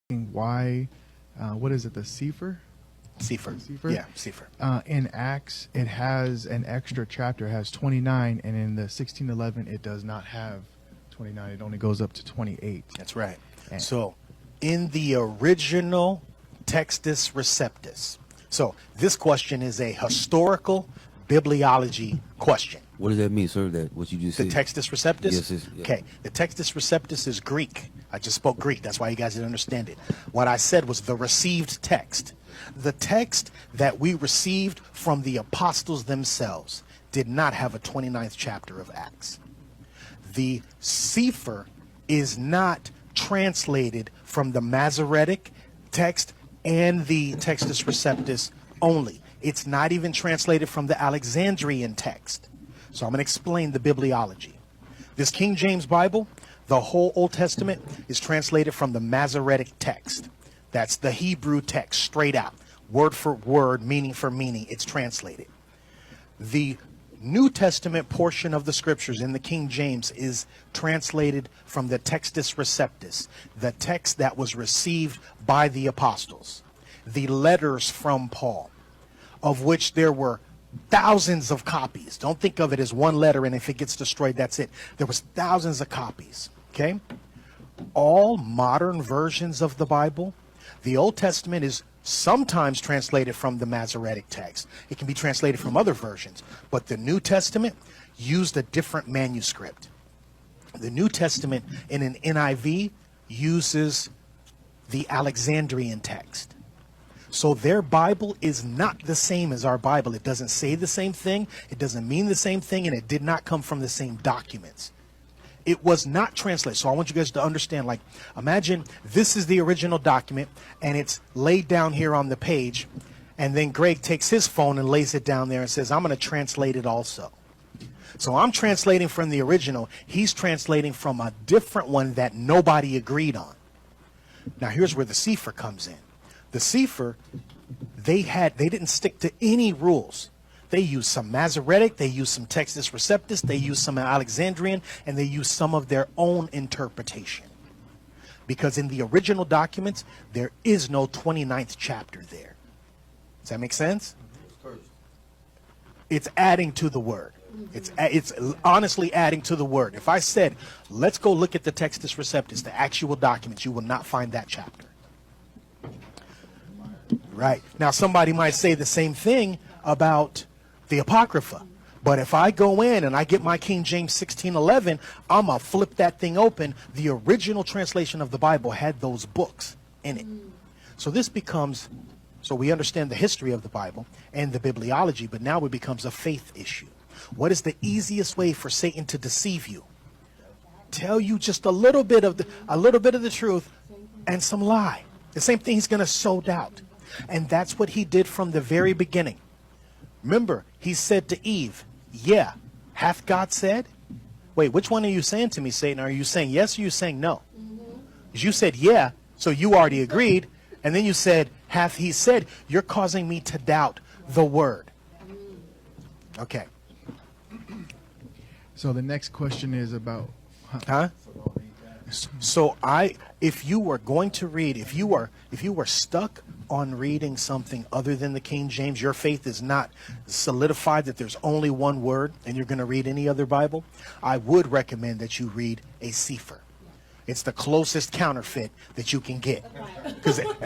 why, what is it, the Sefer? Sefer. Sefer? Yeah, Sefer. In Acts, it has an extra chapter, it has 29, and in the 1611, it does not have 29. It only goes up to 28. That's right. And So, in the original Textus Receptus, so this question is a historical bibliology question. What does that mean, sir? That what you just The said? Textus Receptus? Yes, yeah. Okay. The Textus Receptus is Greek. I just spoke Greek. That's why you guys didn't understand it. What I said was the received text. The text that we received from the apostles themselves did not have a 29th chapter of Acts. The Sefer is not translated from the Masoretic text and the Textus Receptus only. It's not even translated from the Alexandrian text. So I'm going to explain the bibliology. This King James Bible, the whole Old Testament, is translated from the Masoretic text. That's the Hebrew text, straight out. Word for word, meaning for meaning, it's translated. The New Testament portion of the scriptures in the King James is translated from the Textus Receptus, the text that was received by the apostles, the letters from Paul, of which there were thousands of copies. Don't think of it as one letter and if it gets destroyed, that's it. There was thousands of copies, okay? All modern versions of the Bible, the Old Testament is sometimes translated from the Masoretic text. It can be translated from other versions, but the New Testament used a different manuscript. The New Testament in an NIV uses the Alexandrian text. So their Bible is not the same as our Bible. It doesn't say the same thing, it doesn't mean the same thing, and it did not come from the same documents. It was not translated. So I want you guys to understand, like, imagine this is the original document and it's laid down here on the page, and then Greg takes his phone and lays it down there and says, I'm going to translate it also. So I'm translating from the original. He's translating from a different one that nobody agreed on. Now here's where the Sefer comes in. The Sefer, they didn't stick to any rules. They used some Masoretic, they used some Textus Receptus, they used some Alexandrian, and they used some of their own interpretation. Because in the original documents, there is no 29th chapter there. Does that make sense? It's adding to the word. It's honestly adding to the word. If I said, let's go look at the Textus Receptus, the actual documents, you will not find that chapter. Right. Now, somebody might say the same thing about the Apocrypha. But if I go in and I get my King James 1611, I'm going to flip that thing open. The original translation of the Bible had those books in it. So this becomes, so we understand the history of the Bible and the bibliology, but now it becomes a faith issue. What is the easiest way for Satan to deceive you? Tell you just a little bit of the truth and some lie. The same thing, he's going to sow doubt. And that's what he did from the very beginning. Remember, he said to Eve, yeah, hath God said? Wait, which one are you saying to me, Satan? Are you saying yes or are you saying no? Because you said yeah, so you already agreed. And then you said, hath he said? You're causing me to doubt the word. Okay. so the next question is about... Huh? So if you were going to read, if you were stuck on reading something other than the King James, your faith is not solidified that there's only one word and you're going to read any other Bible, I would recommend that you read a Sefer. It's the closest counterfeit that you can get.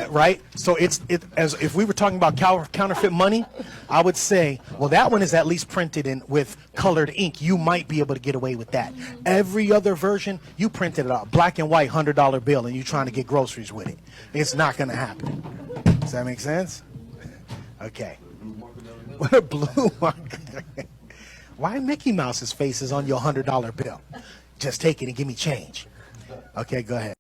Right? So as if we were talking about counterfeit money, I would say, well, that one is at least printed in with colored ink. You might be able to get away with that. Every other version, you printed a black and white $100 bill and you're trying to get groceries with it. It's not going to happen. Does that make sense? Okay. What a blue marker. Why Mickey Mouse's face is on your $100 bill? Just take it and give me change. Okay, go ahead.